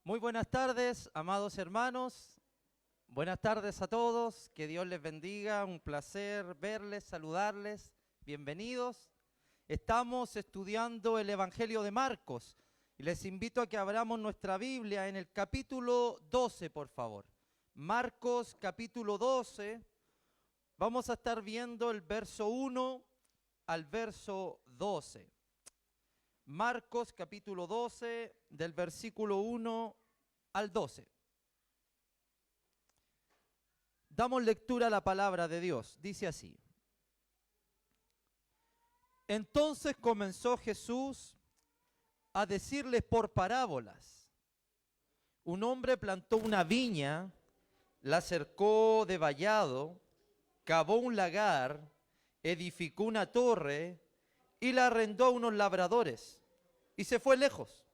Muy buenas tardes, amados hermanos. Buenas tardes a todos. Que Dios les bendiga. Un placer verles, saludarles. Bienvenidos. Estamos estudiando el Evangelio de Marcos y les invito a que abramos nuestra Biblia en el capítulo 12, por favor. Marcos, capítulo 12. Vamos a estar viendo el verso 1 al verso 12. Marcos capítulo 12, del versículo 1 al 12. Damos lectura a la palabra de Dios. Dice así. Entonces comenzó Jesús a decirles por parábolas. Un hombre plantó una viña, la cercó de vallado, cavó un lagar, edificó una torre y la arrendó a unos labradores. Y se fue lejos.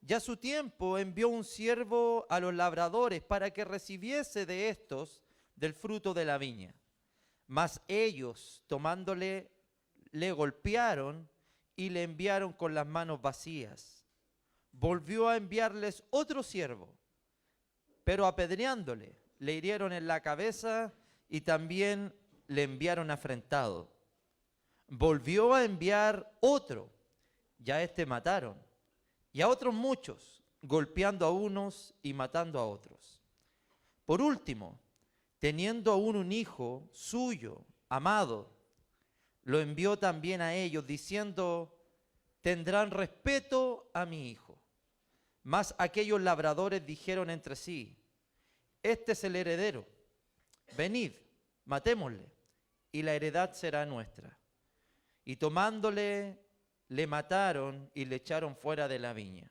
Ya a su tiempo envió un siervo a los labradores para que recibiese de estos del fruto de la viña. Mas ellos, tomándole, le golpearon y le enviaron con las manos vacías. Volvió a enviarles otro siervo, pero apedreándole, le hirieron en la cabeza y también le enviaron afrentado. Volvió a enviar otro, ya a este mataron, y a otros muchos, golpeando a unos y matando a otros. Por último, teniendo aún un hijo suyo, amado, lo envió también a ellos, diciendo, tendrán respeto a mi hijo. Mas aquellos labradores dijeron entre sí, este es el heredero, venid, matémosle, y la heredad será nuestra. Y tomándole, le mataron y le echaron fuera de la viña.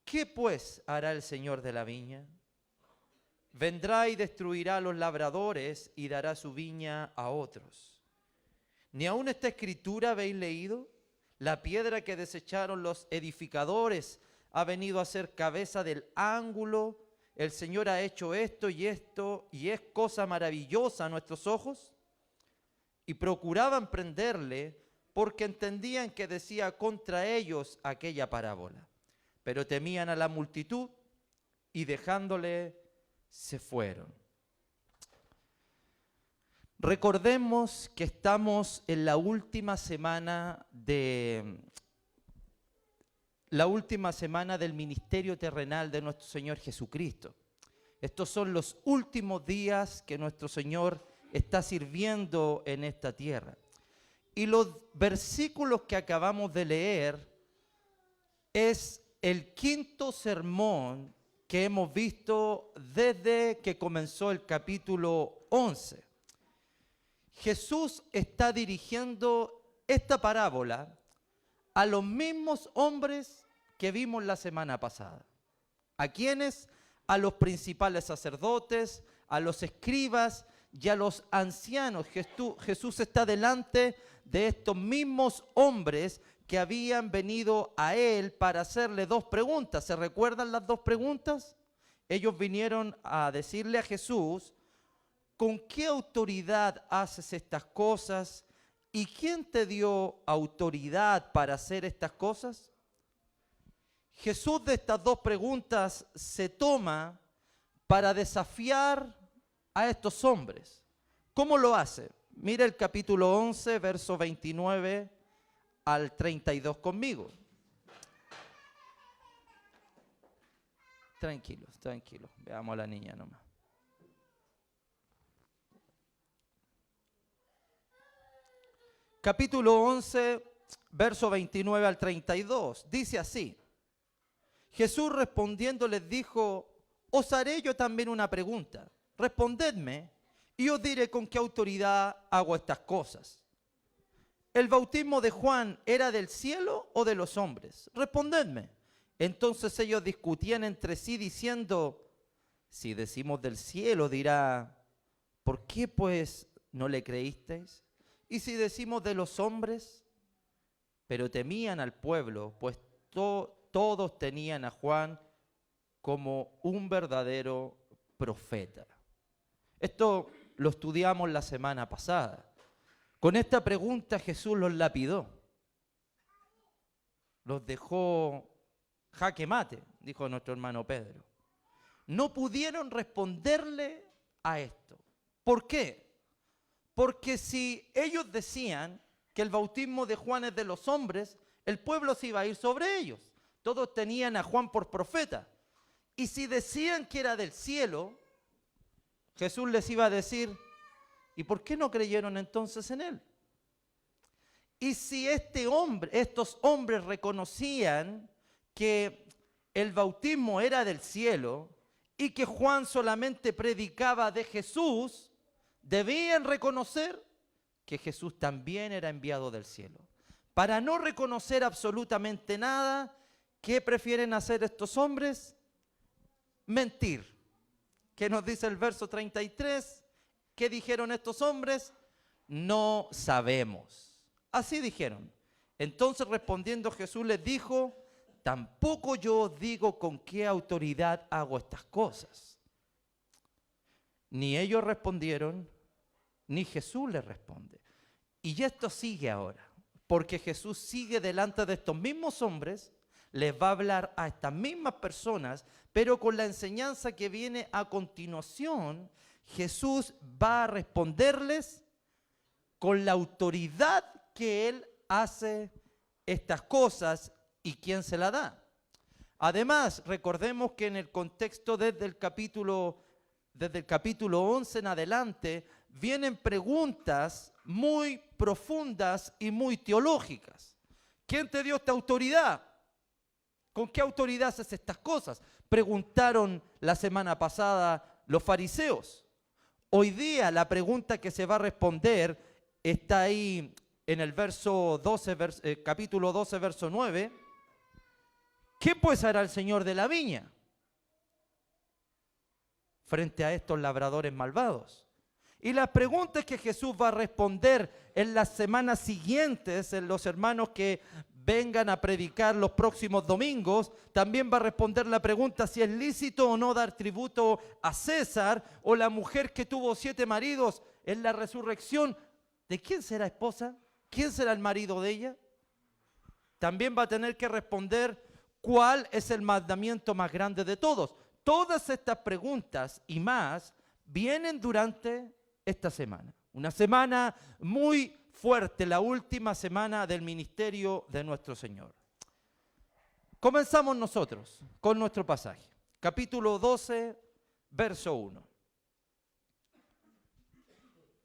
¿Qué pues hará el Señor de la viña? Vendrá y destruirá a los labradores y dará su viña a otros. ¿Ni aún esta escritura habéis leído? La piedra que desecharon los edificadores ha venido a ser cabeza del ángulo. El Señor ha hecho esto, y es cosa maravillosa a nuestros ojos. Y procuraban prenderle, porque entendían que decía contra ellos aquella parábola. Pero temían a la multitud y dejándole se fueron. Recordemos que estamos en la última semana del ministerio terrenal de nuestro Señor Jesucristo. Estos son los últimos días que nuestro Señor está sirviendo en esta tierra. Y los versículos que acabamos de leer es el quinto sermón que hemos visto desde que comenzó el capítulo 11. Jesús está dirigiendo esta parábola a los mismos hombres que vimos la semana pasada. ¿A quiénes? A los principales sacerdotes, a los escribas y a los ancianos. Jesús está delante de estos mismos hombres que habían venido a él para hacerle dos preguntas. ¿Se recuerdan las dos preguntas? Ellos vinieron a decirle a Jesús, ¿con qué autoridad haces estas cosas? ¿Y quién te dio autoridad para hacer estas cosas? Jesús de estas dos preguntas se toma para desafiar a estos hombres. ¿Cómo lo hace? Mira el capítulo 11, verso 29 al 32 conmigo. Tranquilos, veamos a la niña nomás. Capítulo 11, verso 29 al 32, dice así. Jesús respondiendo les dijo, os haré yo también una pregunta. Respondedme y os diré con qué autoridad hago estas cosas. ¿El bautismo de Juan era del cielo o de los hombres? Respondedme. Entonces ellos discutían entre sí diciendo, si decimos del cielo, dirá, ¿por qué pues no le creísteis? Y si decimos de los hombres, pero temían al pueblo, pues todos tenían a Juan como un verdadero profeta. Esto lo estudiamos la semana pasada. Con esta pregunta Jesús los lapidó. Los dejó jaque mate. dijo nuestro hermano Pedro. No pudieron responderle a esto. ¿Por qué? Porque si ellos decían que el bautismo de Juan es de los hombres, el pueblo se iba a ir sobre ellos. Todos tenían a Juan por profeta. Y si decían que era del cielo, Jesús les iba a decir, ¿y por qué no creyeron entonces en él? Y si estos hombres reconocían que el bautismo era del cielo y que Juan solamente predicaba de Jesús, debían reconocer que Jesús también era enviado del cielo. Para no reconocer absolutamente nada, ¿qué prefieren hacer estos hombres? Mentir. ¿Qué nos dice el verso 33? ¿Qué dijeron estos hombres? No sabemos. Así dijeron. Entonces respondiendo Jesús les dijo, tampoco yo os digo con qué autoridad hago estas cosas. Ni ellos respondieron, ni Jesús les responde. Y esto sigue ahora, porque Jesús sigue delante de estos mismos hombres, les va a hablar a estas mismas personas, pero con la enseñanza que viene a continuación, Jesús va a responderles con la autoridad que Él hace estas cosas y quién se la da. Además, recordemos que en el contexto desde el capítulo 11 en adelante, vienen preguntas muy profundas y muy teológicas. ¿Quién te dio esta autoridad? ¿Con qué autoridad haces estas cosas? Preguntaron la semana pasada los fariseos. Hoy día la pregunta que se va a responder está ahí en el capítulo 12, verso 9. ¿Qué pues hará el Señor de la viña frente a estos labradores malvados? Y las preguntas que Jesús va a responder en las semanas siguientes, en los hermanos que vengan a predicar los próximos domingos, también va a responder la pregunta si es lícito o no dar tributo a César, o la mujer que tuvo 7 maridos en la resurrección, ¿de quién será esposa? ¿Quién será el marido de ella? También va a tener que responder cuál es el mandamiento más grande de todos. Todas estas preguntas y más vienen durante esta semana. Una semana muy fuerte, la última semana del ministerio de nuestro Señor. Comenzamos nosotros con nuestro pasaje. Capítulo 12, verso 1.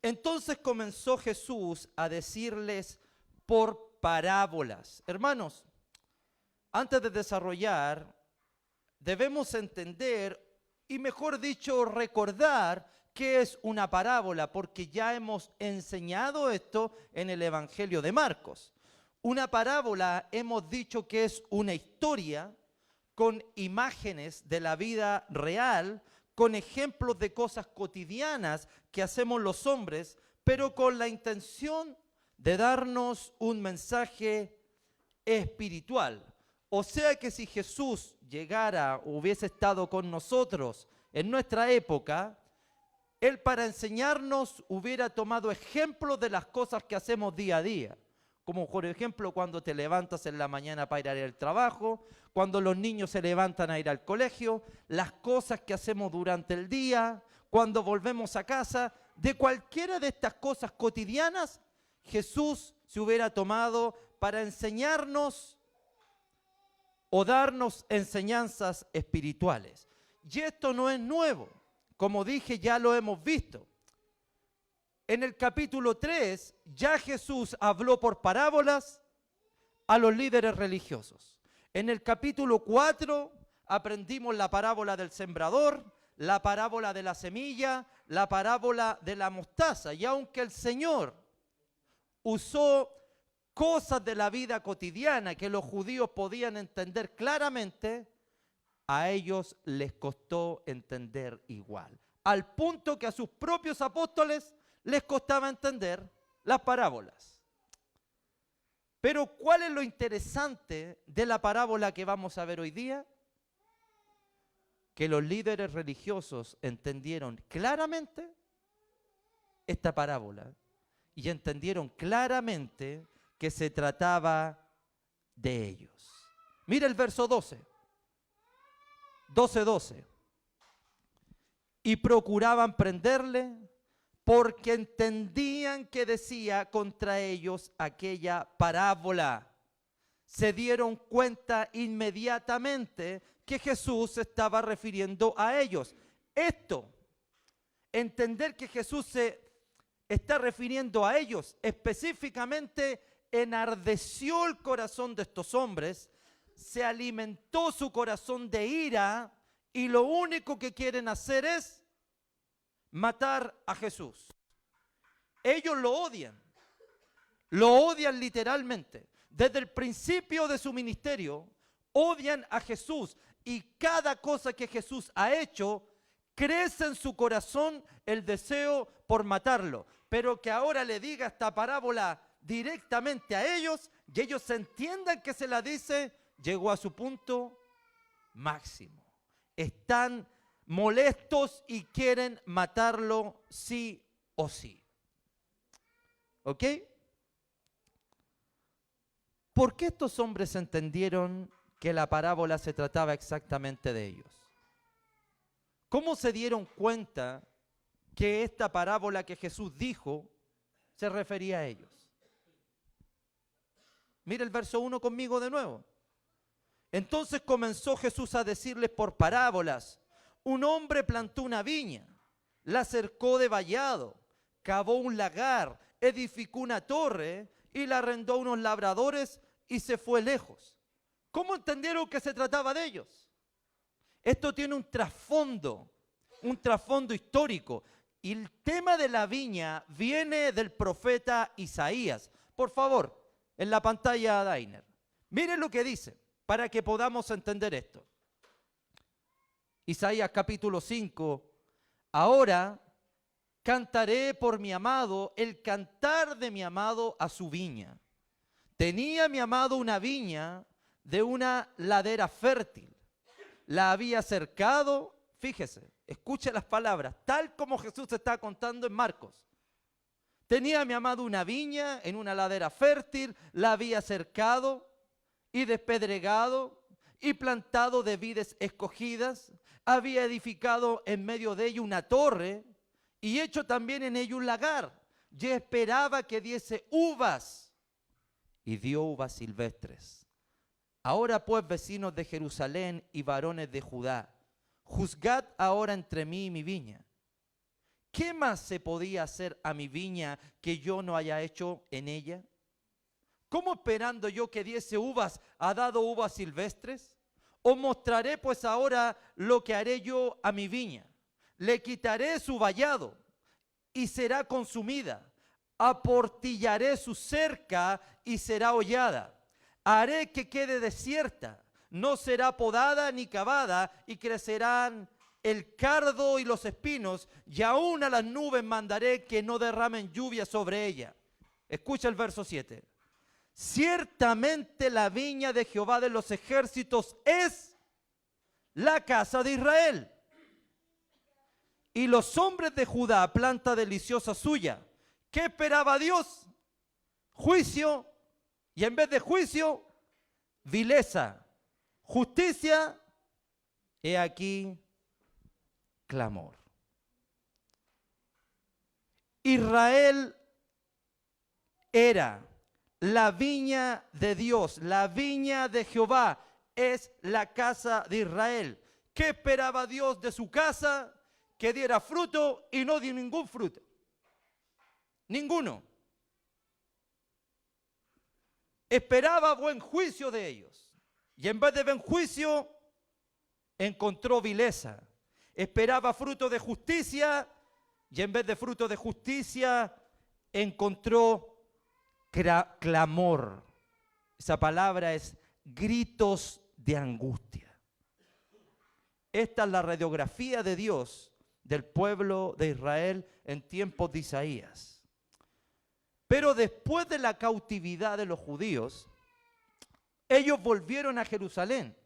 Entonces comenzó Jesús a decirles por parábolas. Hermanos, antes de desarrollar, debemos entender, y mejor dicho, recordar qué es una parábola, porque ya hemos enseñado esto en el Evangelio de Marcos. Una parábola hemos dicho que es una historia con imágenes de la vida real, con ejemplos de cosas cotidianas que hacemos los hombres, pero con la intención de darnos un mensaje espiritual. O sea que si Jesús llegara, hubiese estado con nosotros en nuestra época, Él para enseñarnos hubiera tomado ejemplos de las cosas que hacemos día a día. Como por ejemplo cuando te levantas en la mañana para ir al trabajo, cuando los niños se levantan a ir al colegio, las cosas que hacemos durante el día, cuando volvemos a casa. De cualquiera de estas cosas cotidianas, Jesús se hubiera tomado para enseñarnos o darnos enseñanzas espirituales. Y esto no es nuevo. Como dije, ya lo hemos visto. En el capítulo 3, ya Jesús habló por parábolas a los líderes religiosos. En el capítulo 4 aprendimos la parábola del sembrador, la parábola de la semilla, la parábola de la mostaza. Y aunque el Señor usó cosas de la vida cotidiana que los judíos podían entender claramente, a ellos les costó entender igual. Al punto que a sus propios apóstoles les costaba entender las parábolas. Pero ¿cuál es lo interesante de la parábola que vamos a ver hoy día? Que los líderes religiosos entendieron claramente esta parábola y entendieron claramente que se trataba de ellos. Mira el verso 12. 12:12. Y procuraban prenderle porque entendían que decía contra ellos aquella parábola. Se dieron cuenta inmediatamente que Jesús se estaba refiriendo a ellos. Esto, entender que Jesús se está refiriendo a ellos, específicamente enardeció el corazón de estos hombres, se alimentó su corazón de ira y lo único que quieren hacer es matar a Jesús. Ellos lo odian literalmente. Desde el principio de su ministerio, odian a Jesús y cada cosa que Jesús ha hecho, crece en su corazón el deseo por matarlo. Pero que ahora le diga esta parábola directamente a ellos y ellos entiendan que se la dice, llegó a su punto máximo. Están molestos y quieren matarlo sí o sí. ¿Ok? ¿Por qué estos hombres entendieron que la parábola se trataba exactamente de ellos? ¿Cómo se dieron cuenta que esta parábola que Jesús dijo se refería a ellos? Mire el verso 1 conmigo de nuevo. Entonces comenzó Jesús a decirles por parábolas: un hombre plantó una viña, la cercó de vallado, cavó un lagar, edificó una torre y la arrendó a unos labradores y se fue lejos. ¿Cómo entendieron que se trataba de ellos? Esto tiene un trasfondo histórico. Y el tema de la viña viene del profeta Isaías. Por favor, en la pantalla, Dainer. Miren lo que dice, para que podamos entender esto. Isaías capítulo 5. Ahora cantaré por mi amado el cantar de mi amado a su viña. Tenía mi amado una viña de una ladera fértil. La había cercado, fíjese, escuche las palabras, tal como Jesús está contando en Marcos. Tenía mi amado una viña en una ladera fértil, la había cercado y despedregado y plantado de vides escogidas. Había edificado en medio de ella una torre y hecho también en ella un lagar. Y esperaba que diese uvas y dio uvas silvestres. Ahora pues, vecinos de Jerusalén y varones de Judá, juzgad ahora entre mí y mi viña. ¿Qué más se podía hacer a mi viña que yo no haya hecho en ella? ¿Cómo esperando yo que diese uvas ha dado uvas silvestres? Os mostraré pues ahora lo que haré yo a mi viña. Le quitaré su vallado y será consumida. Aportillaré su cerca y será hollada. Haré que quede desierta, no será podada ni cavada, y crecerán el cardo y los espinos, y aún a las nubes mandaré que no derramen lluvia sobre ella. Escucha el verso 7. Ciertamente la viña de Jehová de los ejércitos es la casa de Israel. Y los hombres de Judá, planta deliciosa suya. ¿Qué esperaba Dios? Juicio. Y en vez de juicio, vileza. Justicia, he aquí clamor. Israel era la viña de Dios, la viña de Jehová es la casa de Israel. ¿Qué esperaba Dios de su casa? Que diera fruto, y no dio ningún fruto. Ninguno. Esperaba buen juicio de ellos, y en vez de buen juicio encontró vileza. Esperaba fruto de justicia, y en vez de fruto de justicia encontró clamor. Esa palabra es gritos de angustia. Esta es la radiografía de Dios del pueblo de Israel en tiempos de Isaías. Pero después de la cautividad de los judíos, ellos volvieron a Jerusalén.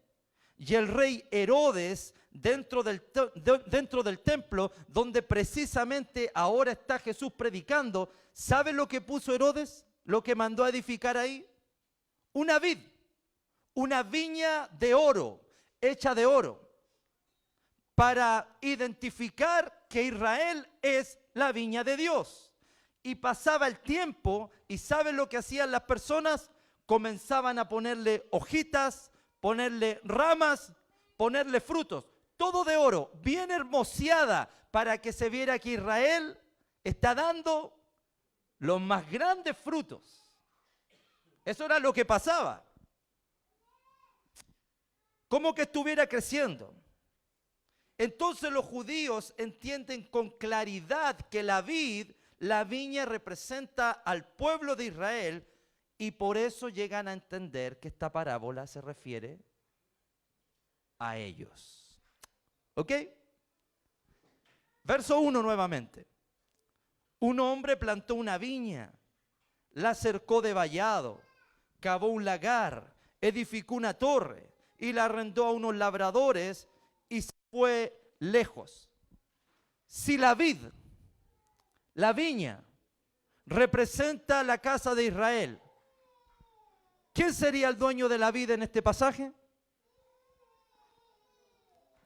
Y el rey Herodes, dentro del templo, donde precisamente ahora está Jesús predicando, ¿sabe lo que puso Herodes? Lo que mandó a edificar ahí. Una vid, una viña de oro, hecha de oro. para identificar que Israel es la viña de Dios. Y pasaba el tiempo, y ¿saben lo que hacían las personas? Comenzaban a ponerle hojitas, ponerle ramas, ponerle frutos, todo de oro, bien hermoseada, para que se viera que Israel está dando los más grandes frutos. Eso era lo que pasaba. Como que estuviera creciendo. Entonces los judíos entienden con claridad que la viña representa al pueblo de Israel, y por eso llegan a entender que esta parábola se refiere a ellos. ¿Ok? Verso 1 nuevamente. Un hombre plantó una viña, la cercó de vallado, cavó un lagar, edificó una torre y la arrendó a unos labradores y se fue lejos. Si la viña, representa la casa de Israel, ¿quién sería el dueño de la vid en este pasaje?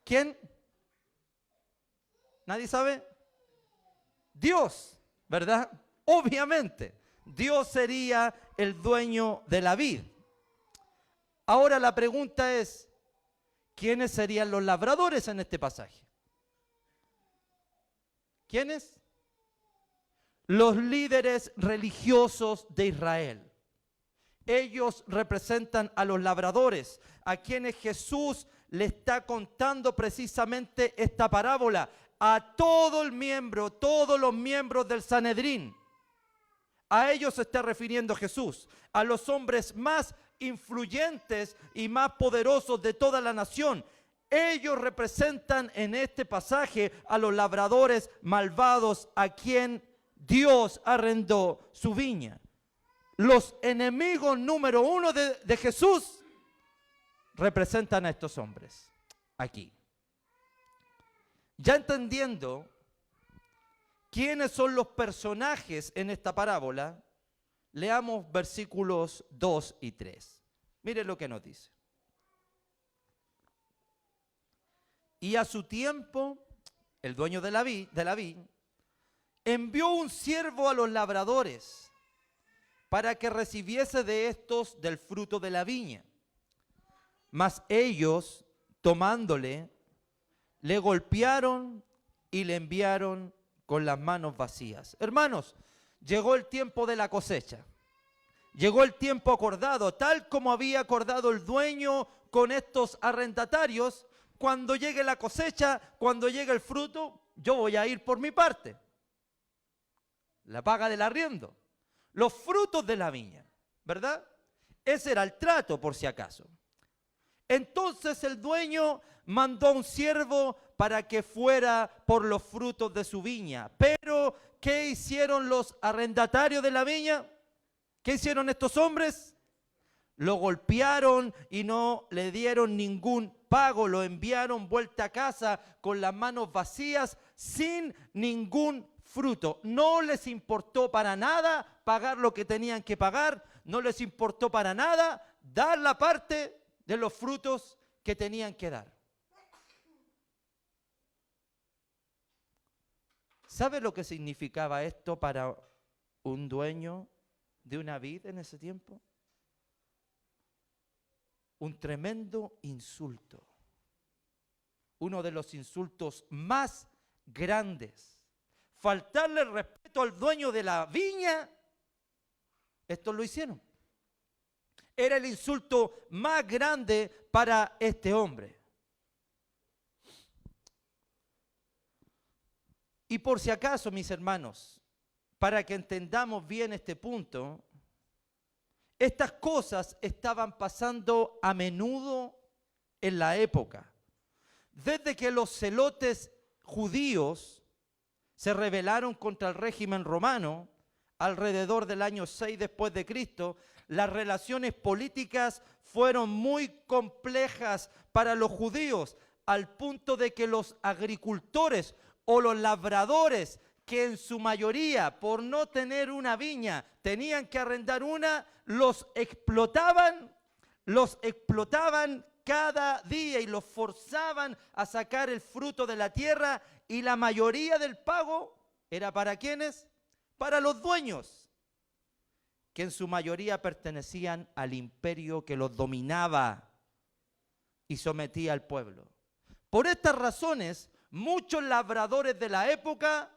¿Quién? ¿Nadie sabe? Dios, ¿verdad? Obviamente, Dios sería el dueño de la vid. Ahora la pregunta es, ¿quiénes serían los labradores en este pasaje? ¿Quiénes? Los líderes religiosos de Israel. Ellos representan a los labradores, a quienes Jesús le está contando precisamente esta parábola, a todos los miembros del Sanedrín. A ellos se está refiriendo Jesús, a los hombres más influyentes y más poderosos de toda la nación. Ellos representan en este pasaje a los labradores malvados, a quien Dios arrendó su viña. Los enemigos número uno de Jesús representan a estos hombres aquí. Ya entendiendo quiénes son los personajes en esta parábola, leamos versículos 2 y 3. Miren lo que nos dice. Y a su tiempo, el dueño de la vid envió un siervo a los labradores para que recibiese de estos del fruto de la viña. Mas ellos, tomándole, le golpearon y le enviaron con las manos vacías. Hermanos, llegó el tiempo de la cosecha. Llegó el tiempo acordado, tal como había acordado el dueño con estos arrendatarios. Cuando llegue la cosecha, cuando llegue el fruto, yo voy a ir por mi parte. La paga del arriendo. Los frutos de la viña, ¿verdad? Ese era el trato, por si acaso. Entonces el dueño mandó a un siervo para que fuera por los frutos de su viña. Pero, ¿qué hicieron los arrendatarios de la viña? ¿Qué hicieron estos hombres? Lo golpearon y no le dieron ningún pago. Lo enviaron vuelta a casa con las manos vacías, sin ningún fruto. No les importó para nada pagar lo que tenían que pagar. No les importó para nada dar la parte de los frutos que tenían que dar. ¿Sabe lo que significaba esto para un dueño de una vid en ese tiempo? Un tremendo insulto. Uno de los insultos más grandes. Faltarle el respeto al dueño de la viña. Estos lo hicieron. Era el insulto más grande para este hombre. Y por si acaso, mis hermanos, para que entendamos bien este punto, estas cosas estaban pasando a menudo en la época. Desde que los celotes judíos se rebelaron contra el régimen romano, alrededor del año 6 después de Cristo, las relaciones políticas fueron muy complejas para los judíos, al punto de que los agricultores o los labradores, que en su mayoría, por no tener una viña, tenían que arrendar una, los explotaban cada día y los forzaban a sacar el fruto de la tierra, y la mayoría del pago era ¿para quiénes? Para los dueños, que en su mayoría pertenecían al imperio que los dominaba y sometía al pueblo. Por estas razones, muchos labradores de la época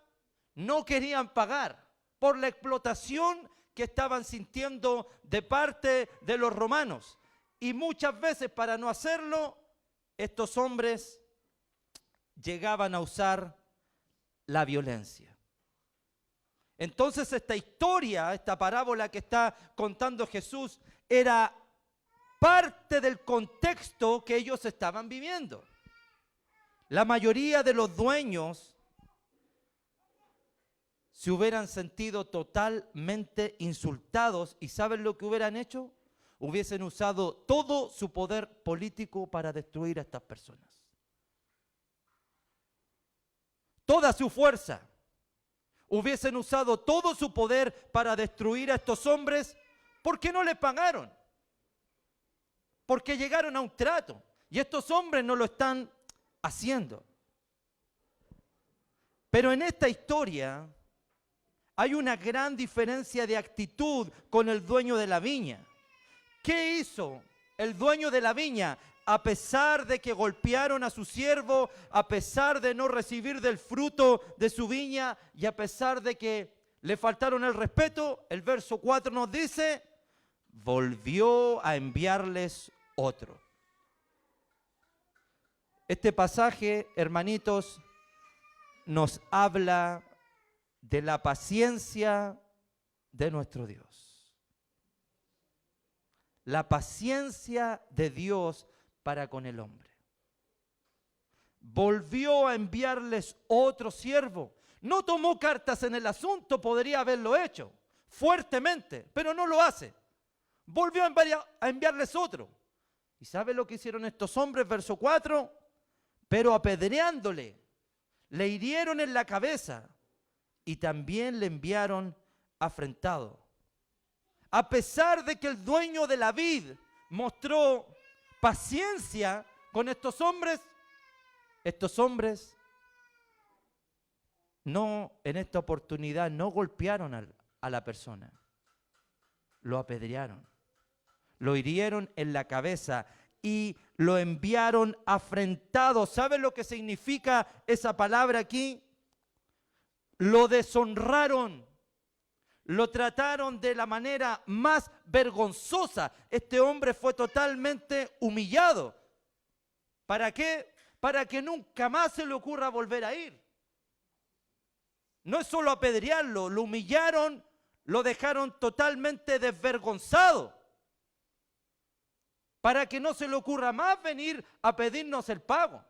no querían pagar por la explotación que estaban sintiendo de parte de los romanos. Y muchas veces, para no hacerlo, estos hombres llegaban a usar la violencia. Entonces esta historia, esta parábola que está contando Jesús, era parte del contexto que ellos estaban viviendo. La mayoría de los dueños se hubieran sentido totalmente insultados, y ¿saben lo que hubieran hecho? Hubiesen usado todo su poder político para destruir a estas personas. Toda su fuerza. Hubiesen usado todo su poder para destruir a estos hombres, porque no les pagaron. Porque llegaron a un trato. Y estos hombres no lo están haciendo. Pero en esta historia hay una gran diferencia de actitud con el dueño de la viña. ¿Qué hizo el dueño de la viña? A pesar de que golpearon a su siervo, a pesar de no recibir del fruto de su viña, y a pesar de que le faltaron el respeto, el verso 4 nos dice, volvió a enviarles otro. Este pasaje, hermanitos, nos habla de la paciencia de nuestro Dios. La paciencia de Dios para con el hombre. Volvió a enviarles otro siervo. No tomó cartas en el asunto, podría haberlo hecho fuertemente, pero no lo hace. Volvió a enviarles otro. ¿Y sabe lo que hicieron estos hombres? Verso 4. Pero apedreándole, le hirieron en la cabeza y también le enviaron afrentado. A pesar de que el dueño de la vid mostró paciencia con estos hombres no, en esta oportunidad no golpearon a la persona, lo apedrearon, lo hirieron en la cabeza y lo enviaron afrentado. ¿Sabe lo que significa esa palabra aquí? Lo deshonraron. Lo trataron de la manera más vergonzosa. Este hombre fue totalmente humillado. ¿Para qué? Para que nunca más se le ocurra volver a ir. No es solo apedrearlo, lo humillaron, lo dejaron totalmente desvergonzado. Para que no se le ocurra más venir a pedirnos el pago.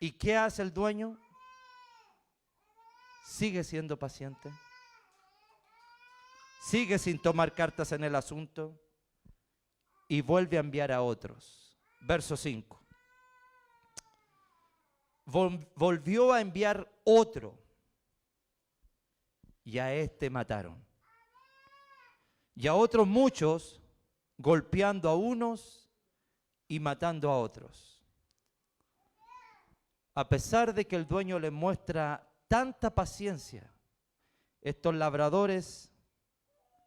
¿Y qué hace el dueño? Sigue siendo paciente. Sigue sin tomar cartas en el asunto. Y vuelve a enviar a otros. Verso 5. Volvió a enviar otro. Y a este mataron. Y a otros muchos, golpeando a unos y matando a otros. A pesar de que el dueño les muestra tanta paciencia, estos labradores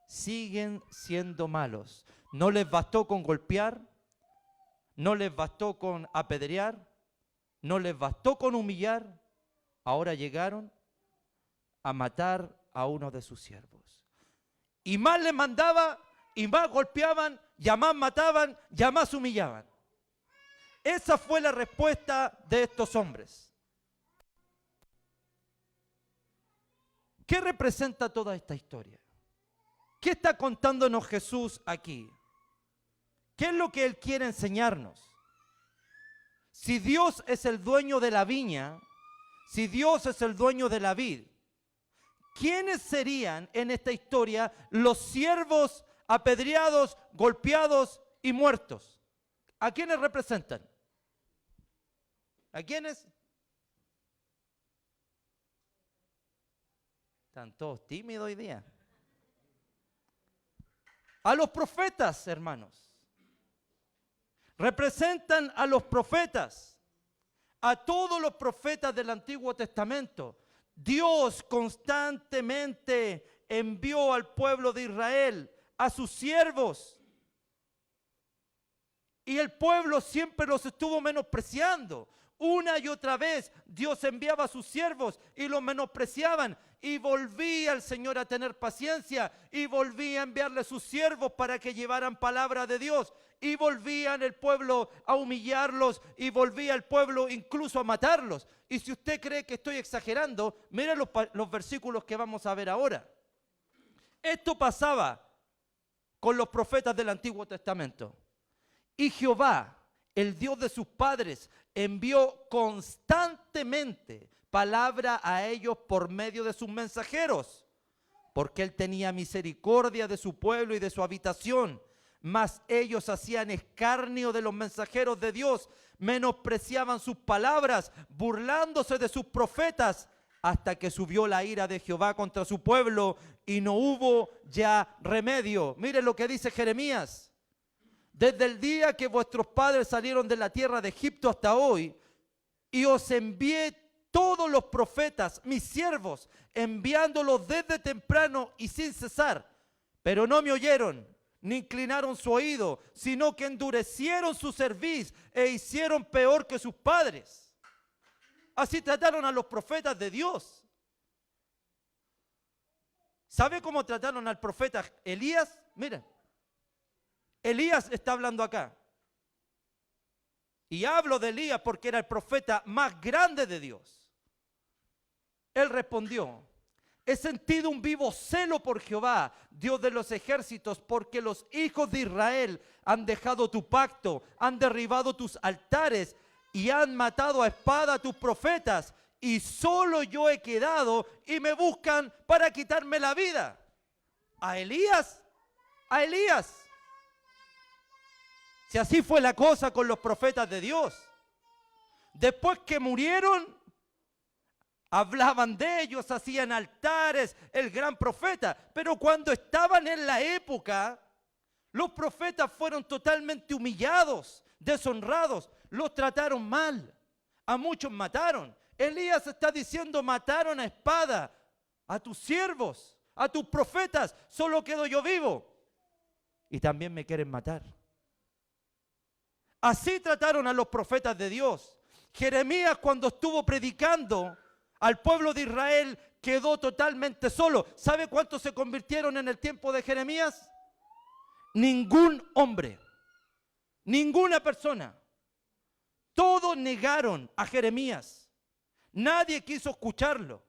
siguen siendo malos. No les bastó con golpear, no les bastó con apedrear, no les bastó con humillar, ahora llegaron a matar a uno de sus siervos. Y más les mandaba, y más golpeaban, ya más mataban, ya más humillaban. Esa fue la respuesta de estos hombres. ¿Qué representa toda esta historia? ¿Qué está contándonos Jesús aquí? ¿Qué es lo que Él quiere enseñarnos? Si Dios es el dueño de la viña, si Dios es el dueño de la vid, ¿quiénes serían en esta historia los siervos apedreados, golpeados y muertos? ¿A quiénes representan? ¿A quiénes? Están todos tímidos hoy día. A los profetas, hermanos. representan a los profetas, a todos los profetas del Antiguo Testamento. Dios constantemente envió al pueblo de Israel a sus siervos. Y el pueblo siempre los estuvo menospreciando. Una y otra vez Dios enviaba a sus siervos y los menospreciaban. Y volvía el Señor a tener paciencia y volvía a enviarle sus siervos para que llevaran palabra de Dios. Y volvían el pueblo a humillarlos y volvía el pueblo incluso a matarlos. Y si usted cree que estoy exagerando, mire los versículos que vamos a ver ahora. Esto pasaba con los profetas del Antiguo Testamento. Y Jehová, el Dios de sus padres, envió constantemente palabra a ellos por medio de sus mensajeros, porque él tenía misericordia de su pueblo y de su habitación. Mas ellos hacían escarnio de los mensajeros de Dios, menospreciaban sus palabras, burlándose de sus profetas, hasta que subió la ira de Jehová contra su pueblo y no hubo ya remedio. Mire lo que dice Jeremías. Desde el día que vuestros padres salieron de la tierra de Egipto hasta hoy, y os envié todos los profetas, mis siervos, enviándolos desde temprano y sin cesar, pero no me oyeron, ni inclinaron su oído, sino que endurecieron su cerviz e hicieron peor que sus padres. Así trataron a los profetas de Dios. ¿Sabe cómo trataron al profeta Elías? Miren. Elías está hablando acá. Y hablo de Elías porque era el profeta más grande de Dios. Él respondió: he sentido un vivo celo por Jehová, Dios de los ejércitos, porque los hijos de Israel han dejado tu pacto, han derribado tus altares y han matado a espada a tus profetas. Y solo yo he quedado y me buscan para quitarme la vida. ¿A Elías? ¿A Elías? Si así fue la cosa con los profetas de Dios. Después que murieron, hablaban de ellos, hacían altares, el gran profeta. Pero cuando estaban en la época, los profetas fueron totalmente humillados, deshonrados, los trataron mal. A muchos mataron. Elías está diciendo: mataron a espada a tus siervos, a tus profetas, solo quedo yo vivo. Y también me quieren matar. Así trataron a los profetas de Dios. Jeremías, cuando estuvo predicando al pueblo de Israel, quedó totalmente solo. ¿Sabe cuántos se convirtieron en el tiempo de Jeremías? Ningún hombre, ninguna persona. Todos negaron a Jeremías. Nadie quiso escucharlo.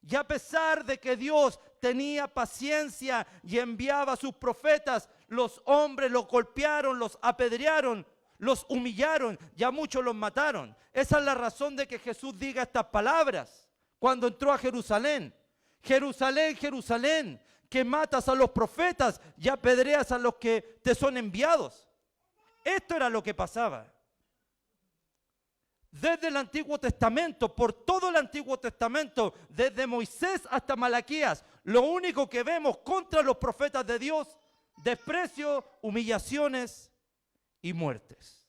Y a pesar de que Dios tenía paciencia y enviaba a sus profetas, los hombres los golpearon, los apedrearon, los humillaron y a muchos los mataron. Esa es la razón de que Jesús diga estas palabras cuando entró a Jerusalén. Jerusalén, Jerusalén, que matas a los profetas y apedreas a los que te son enviados. Esto era lo que pasaba. Desde el Antiguo Testamento, por todo el Antiguo Testamento, desde Moisés hasta Malaquías, lo único que vemos contra los profetas de Dios: desprecio, humillaciones y muertes.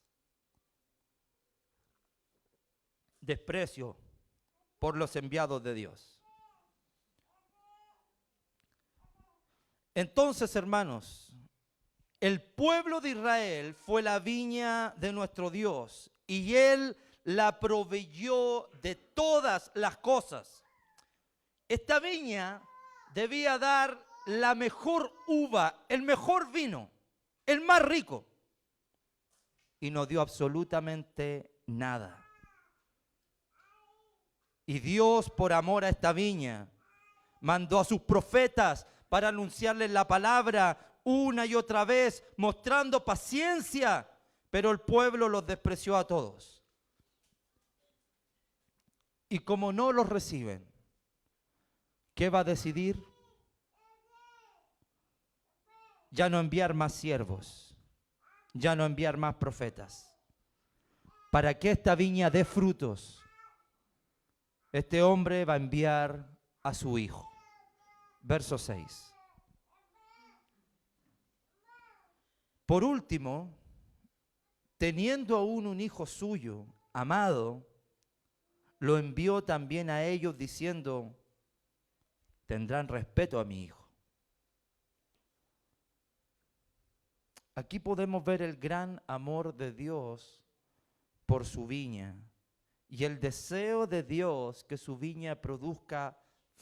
Desprecio por los enviados de Dios. Entonces, hermanos, el pueblo de Israel fue la viña de nuestro Dios y Él la proveyó de todas las cosas. Esta viña debía dar la mejor uva, el mejor vino, el más rico. Y no dio absolutamente nada. Y Dios, por amor a esta viña, mandó a sus profetas para anunciarles la palabra una y otra vez, mostrando paciencia, pero el pueblo los despreció a todos. Y como no los reciben, ¿qué va a decidir? Ya no enviar más siervos, ya no enviar más profetas. Para que esta viña dé frutos, este hombre va a enviar a su hijo. Verso 6. Por último, teniendo aún un hijo suyo, amado, lo envió también a ellos diciendo, tendrán respeto a mi hijo. Aquí podemos ver el gran amor de Dios por su viña y el deseo de Dios que su viña produzca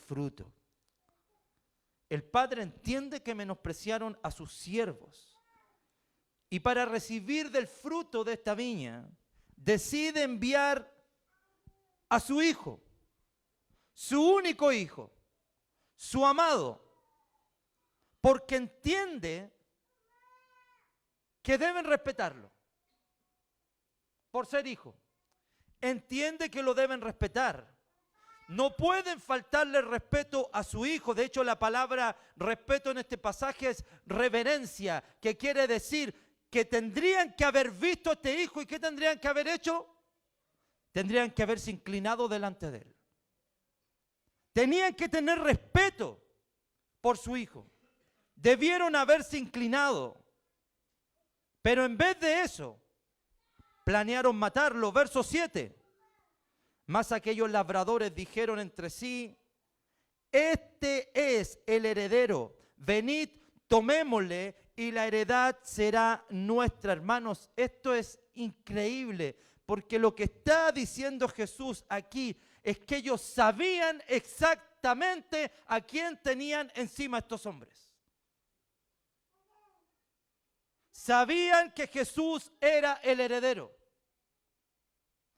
fruto. El padre entiende que menospreciaron a sus siervos y para recibir del fruto de esta viña decide enviar a su hijo, su único hijo, su amado, porque entiende que deben respetarlo por ser hijo. Entiende que lo deben respetar. No pueden faltarle respeto a su hijo. De hecho, la palabra respeto en este pasaje es reverencia, que quiere decir que tendrían que haber visto a este hijo. ¿Y qué tendrían que haber hecho? Tendrían que haberse inclinado delante de él. Tenían que tener respeto por su hijo. Debieron haberse inclinado. Pero en vez de eso, planearon matarlo. Verso 7. Mas aquellos labradores dijeron entre sí, este es el heredero, venid, tomémosle y la heredad será nuestra. Hermanos, esto es increíble, porque lo que está diciendo Jesús aquí es que ellos sabían exactamente a quién tenían encima estos hombres. Sabían que Jesús era el heredero.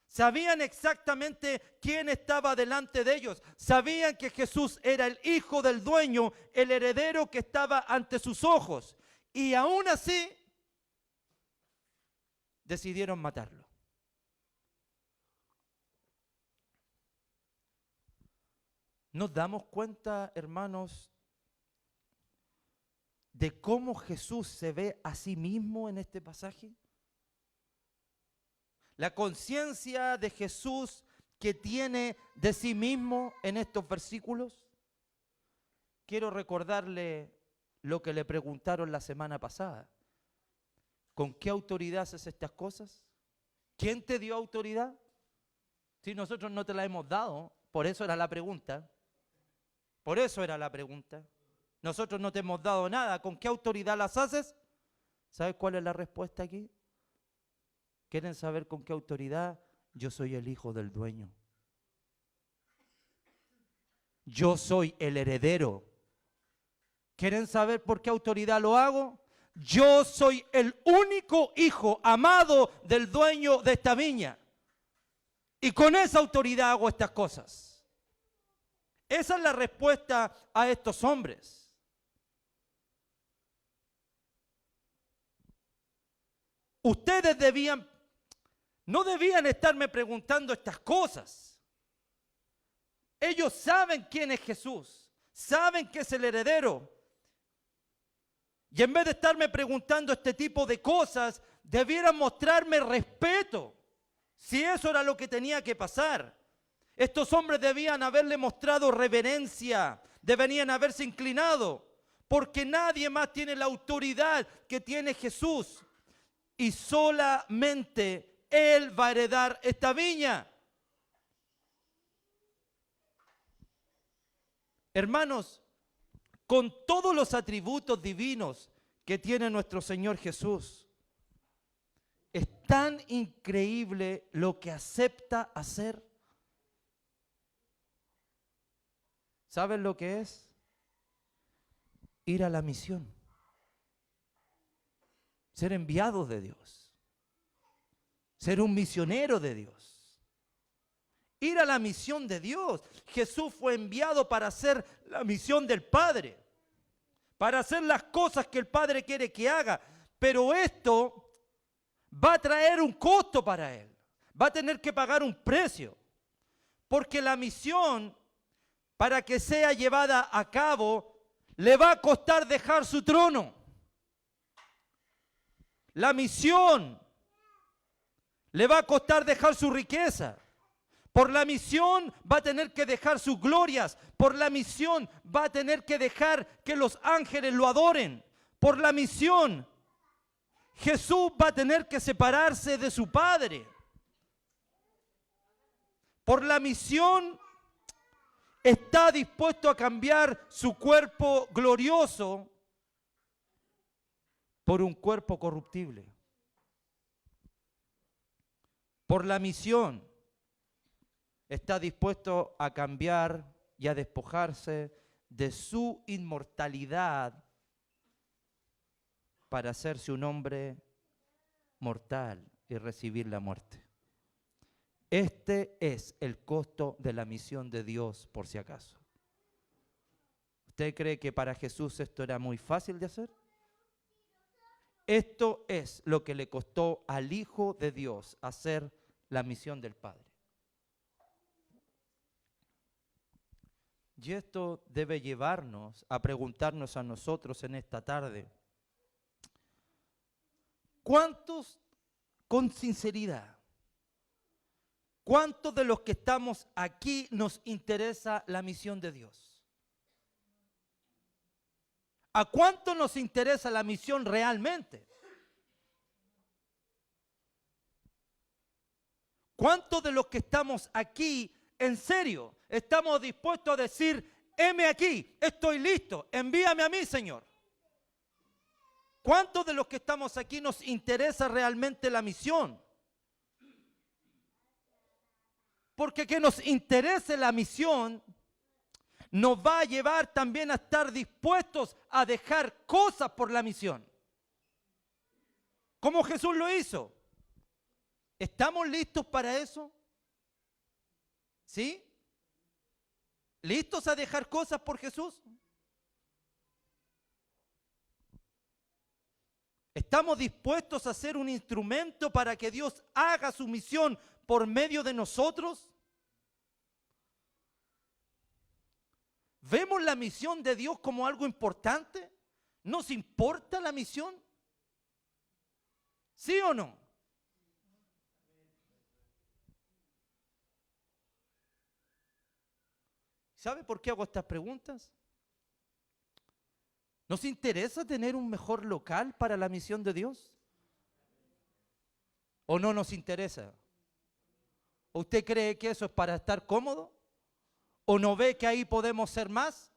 Sabían exactamente quién estaba delante de ellos. Sabían que Jesús era el hijo del dueño, el heredero que estaba ante sus ojos. Y aún así, decidieron matarlo. ¿Nos damos cuenta, hermanos, de cómo Jesús se ve a sí mismo en este pasaje? La conciencia de Jesús que tiene de sí mismo en estos versículos. Quiero recordarle lo que le preguntaron la semana pasada. ¿Con qué autoridad haces estas cosas? ¿Quién te dio autoridad? Si nosotros no te la hemos dado, por eso era la pregunta. Por eso era la pregunta. Nosotros no te hemos dado nada. ¿Con qué autoridad las haces? ¿Sabes cuál es la respuesta aquí? ¿Quieren saber con qué autoridad? Yo soy el hijo del dueño. Yo soy el heredero. ¿Quieren saber por qué autoridad lo hago? Yo soy el único hijo amado del dueño de esta viña. Y con esa autoridad hago estas cosas. Esa es la respuesta a estos hombres. Ustedes no debían estarme preguntando estas cosas. Ellos saben quién es Jesús, saben que es el heredero. Y en vez de estarme preguntando este tipo de cosas, debieran mostrarme respeto, si eso era lo que tenía que pasar. Estos hombres debían haberle mostrado reverencia, deberían haberse inclinado, porque nadie más tiene la autoridad que tiene Jesús. Y solamente Él va a heredar esta viña. Hermanos, con todos los atributos divinos que tiene nuestro Señor Jesús, es tan increíble lo que acepta hacer. ¿Saben lo que es? Ir a la misión. Ser enviados de Dios. Ser un misionero de Dios. Ir a la misión de Dios. Jesús fue enviado para hacer la misión del Padre. Para hacer las cosas que el Padre quiere que haga. Pero esto va a traer un costo para Él. Va a tener que pagar un precio. Porque la misión, para que sea llevada a cabo, le va a costar dejar su trono. La misión le va a costar dejar su riqueza. Por la misión va a tener que dejar sus glorias. Por la misión va a tener que dejar que los ángeles lo adoren. Por la misión. Jesús va a tener que separarse de su Padre. Por la misión está dispuesto a cambiar su cuerpo glorioso por un cuerpo corruptible. Por la misión está dispuesto a cambiar y a despojarse de su inmortalidad para hacerse un hombre mortal y recibir la muerte. Este es el costo de la misión de Dios, por si acaso. ¿Usted cree que para Jesús esto era muy fácil de hacer? Esto es lo que le costó al Hijo de Dios hacer la misión del Padre. Y esto debe llevarnos a preguntarnos a nosotros en esta tarde: ¿cuántos, con sinceridad, cuántos de los que estamos aquí nos interesa la misión de Dios? ¿A cuánto nos interesa la misión realmente? ¿Cuántos de los que estamos aquí, en serio, estamos dispuestos a decir, heme aquí, estoy listo, envíame a mí, Señor? ¿Cuántos de los que estamos aquí nos interesa realmente la misión? Porque que nos interese la misión nos va a llevar también a estar dispuestos a dejar cosas por la misión. Como Jesús lo hizo. ¿Estamos listos para eso? ¿Sí? ¿Listos a dejar cosas por Jesús? ¿Estamos dispuestos a ser un instrumento para que Dios haga su misión por medio de nosotros? ¿Vemos la misión de Dios como algo importante? ¿Nos importa la misión? ¿Sí o no? ¿Sabe por qué hago estas preguntas? ¿Nos interesa tener un mejor local para la misión de Dios? ¿O no nos interesa? ¿O usted cree que eso es para estar cómodo? ¿O no ve que ahí podemos ser más?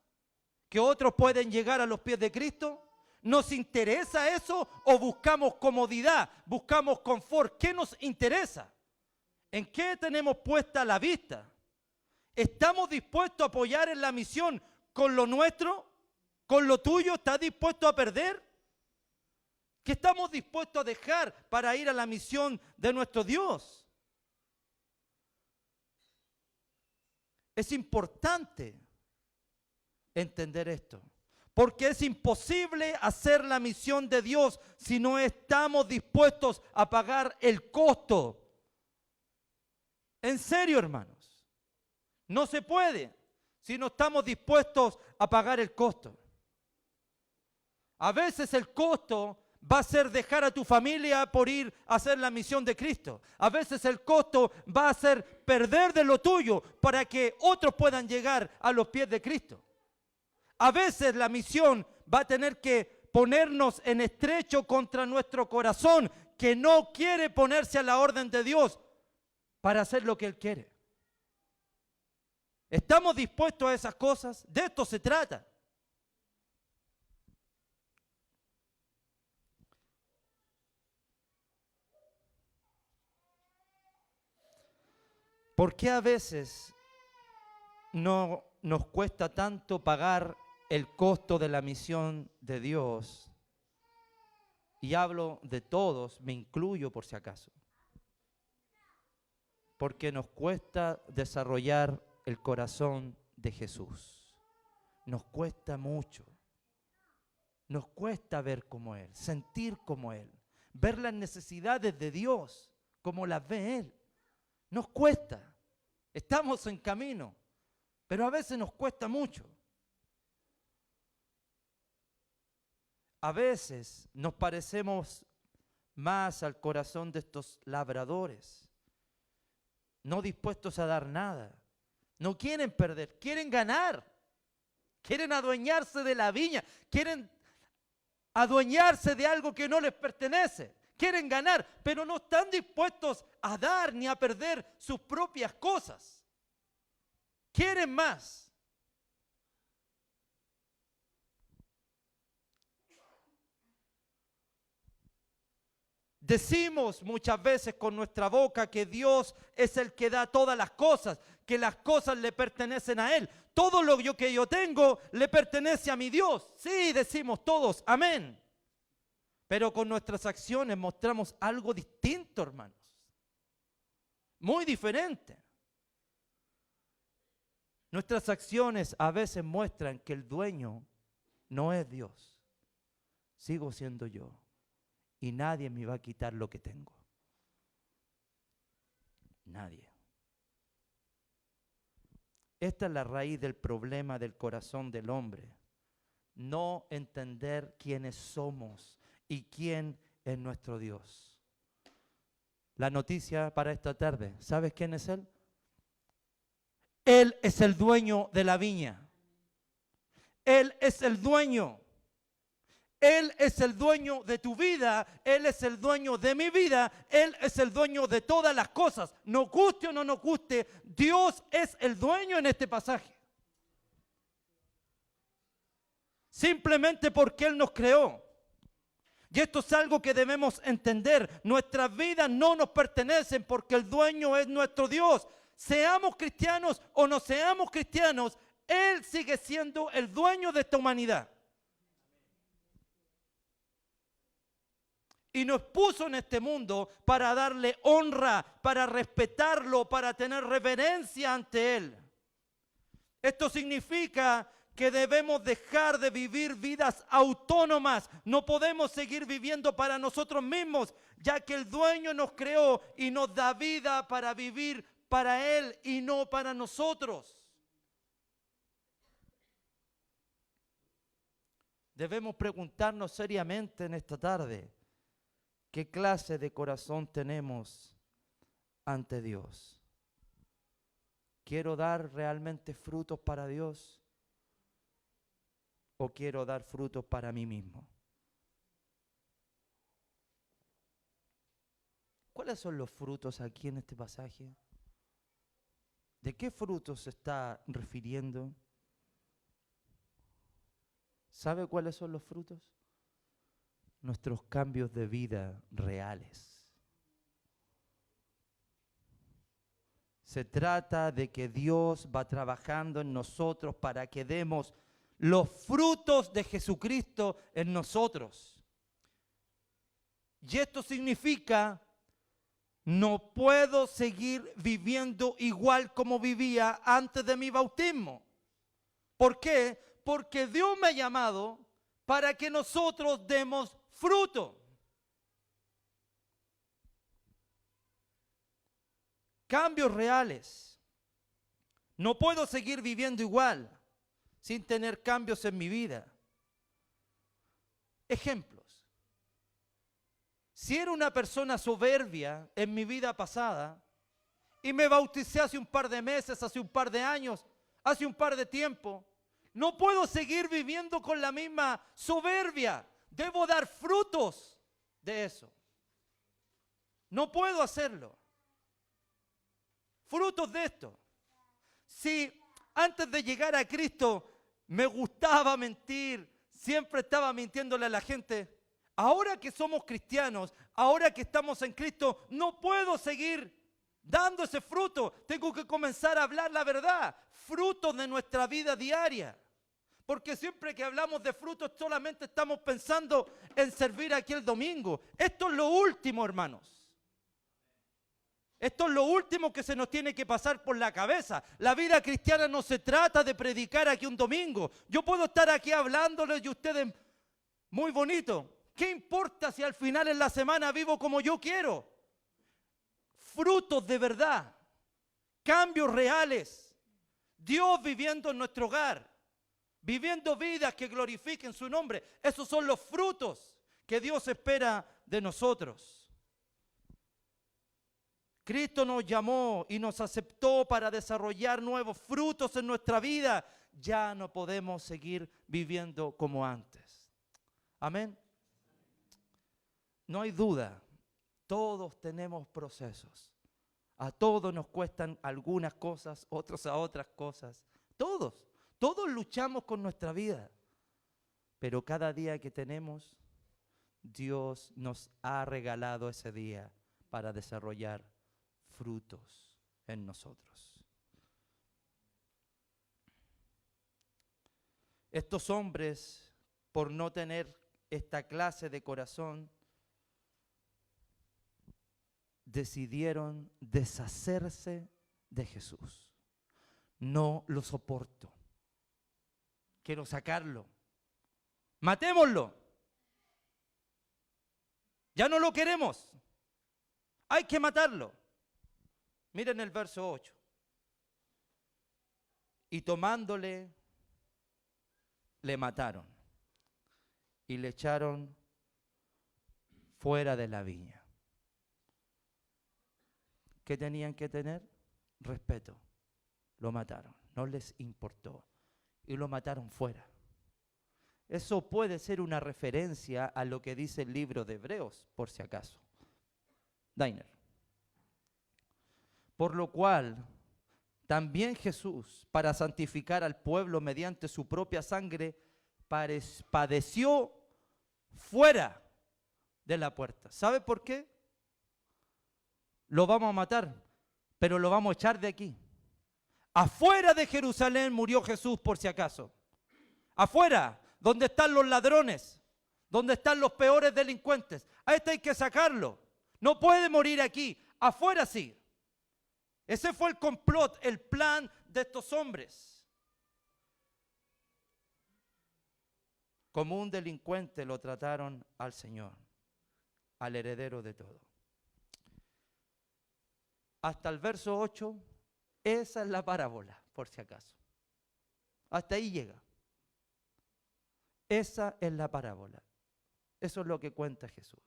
¿Que otros pueden llegar a los pies de Cristo? ¿Nos interesa eso o buscamos comodidad, buscamos confort? ¿Qué nos interesa? ¿En qué tenemos puesta la vista? ¿Estamos dispuestos a apoyar en la misión con lo nuestro? ¿Con lo tuyo? ¿Estás dispuesto a perder? ¿Qué estamos dispuestos a dejar para ir a la misión de nuestro Dios? Es importante entender esto, porque es imposible hacer la misión de Dios si no estamos dispuestos a pagar el costo. En serio, hermanos, no se puede si no estamos dispuestos a pagar el costo. A veces el costo va a ser dejar a tu familia por ir a hacer la misión de Cristo. A veces el costo va a ser perder de lo tuyo para que otros puedan llegar a los pies de Cristo. A veces la misión va a tener que ponernos en estrecho contra nuestro corazón, que no quiere ponerse a la orden de Dios para hacer lo que Él quiere. ¿Estamos dispuestos a esas cosas? De esto se trata. ¿Por qué a veces no nos cuesta tanto pagar el costo de la misión de Dios? Y hablo de todos, me incluyo por si acaso. Porque nos cuesta desarrollar el corazón de Jesús. Nos cuesta mucho. Nos cuesta ver como Él, sentir como Él, ver las necesidades de Dios como las ve Él. Nos cuesta, estamos en camino, pero a veces nos cuesta mucho. A veces nos parecemos más al corazón de estos labradores, no dispuestos a dar nada. No quieren perder, quieren ganar, quieren adueñarse de la viña, quieren adueñarse de algo que no les pertenece. Quieren ganar, pero no están dispuestos a dar ni a perder sus propias cosas. Quieren más. Decimos muchas veces con nuestra boca que Dios es el que da todas las cosas, que las cosas le pertenecen a Él. Todo lo que yo tengo le pertenece a mi Dios. Sí, decimos todos, amén. Pero con nuestras acciones mostramos algo distinto, hermanos. Muy diferente. Nuestras acciones a veces muestran que el dueño no es Dios. Sigo siendo yo. Y nadie me va a quitar lo que tengo. Nadie. Esta es la raíz del problema del corazón del hombre. No entender quiénes somos y quién es nuestro Dios. La noticia para esta tarde, ¿sabes quién es Él? Él es el dueño de la viña. Él es el dueño. Él es el dueño de tu vida, Él es el dueño de mi vida, Él es el dueño de todas las cosas. Nos guste o no nos guste, Dios es el dueño en este pasaje. Simplemente porque Él nos creó. Y esto es algo que debemos entender. Nuestras vidas no nos pertenecen porque el dueño es nuestro Dios. Seamos cristianos o no seamos cristianos, Él sigue siendo el dueño de esta humanidad. Y nos puso en este mundo para darle honra, para respetarlo, para tener reverencia ante Él. Esto significa que debemos dejar de vivir vidas autónomas. No podemos seguir viviendo para nosotros mismos, ya que el dueño nos creó y nos da vida para vivir para Él y no para nosotros. Debemos preguntarnos seriamente en esta tarde, ¿qué clase de corazón tenemos ante Dios? ¿Quiero dar realmente frutos para Dios? ¿O quiero dar frutos para mí mismo? ¿Cuáles son los frutos aquí en este pasaje? ¿De qué frutos se está refiriendo? ¿Sabe cuáles son los frutos? Nuestros cambios de vida reales. Se trata de que Dios va trabajando en nosotros para que demos los frutos de Jesucristo en nosotros. Y esto significa, no puedo seguir viviendo igual como vivía antes de mi bautismo. ¿Por qué? Porque Dios me ha llamado para que nosotros demos fruto. Cambios reales. No puedo seguir viviendo igual sin tener cambios en mi vida. Ejemplos. Si era una persona soberbia en mi vida pasada y me bauticé hace un par de meses, hace un par de años, hace un par de tiempo, no puedo seguir viviendo con la misma soberbia. Debo dar frutos de eso. No puedo hacerlo. Frutos de esto. Si antes de llegar a Cristo me gustaba mentir, siempre estaba mintiéndole a la gente, ahora que somos cristianos, ahora que estamos en Cristo, no puedo seguir dando ese fruto. Tengo que comenzar a hablar la verdad. Frutos de nuestra vida diaria. Porque siempre que hablamos de frutos solamente estamos pensando en servir aquí el domingo. Esto es lo último, hermanos. Esto es lo último que se nos tiene que pasar por la cabeza. La vida cristiana no se trata de predicar aquí un domingo. Yo puedo estar aquí hablándoles y ustedes, muy bonito. ¿Qué importa si al final en la semana vivo como yo quiero? Frutos de verdad. Cambios reales. Dios viviendo en nuestro hogar. Viviendo vidas que glorifiquen su nombre. Esos son los frutos que Dios espera de nosotros. Cristo nos llamó y nos aceptó para desarrollar nuevos frutos en nuestra vida. Ya no podemos seguir viviendo como antes. Amén. no hay duda, todos tenemos procesos. A todos nos cuestan algunas cosas, otros a otras cosas. Todos luchamos con nuestra vida. Pero cada día que tenemos, Dios nos ha regalado ese día para desarrollar frutos en nosotros. Estos hombres, por no tener esta clase de corazón, decidieron deshacerse de Jesús. No lo soporto. Quiero sacarlo. Matémoslo. Ya no lo queremos. Hay que matarlo. Miren el verso 8. Y tomándole, le mataron y le echaron fuera de la viña. ¿Qué tenían que tener? Respeto. Lo mataron, no les importó y lo mataron fuera. Eso puede ser una referencia a lo que dice el libro de Hebreos, por si acaso. Dainer. Por lo cual, también Jesús, para santificar al pueblo mediante su propia sangre, padeció fuera de la puerta. ¿Sabe por qué? Lo vamos a matar, pero lo vamos a echar de aquí. Afuera de Jerusalén murió Jesús, por si acaso. Afuera, donde están los ladrones, donde están los peores delincuentes. A este hay que sacarlo. No puede morir aquí. Afuera sí. Ese fue el complot, el plan de estos hombres. Como un delincuente lo trataron al Señor, al heredero de todo. Hasta el verso 8, esa es la parábola, por si acaso. Hasta ahí llega. Esa es la parábola. Eso es lo que cuenta Jesús.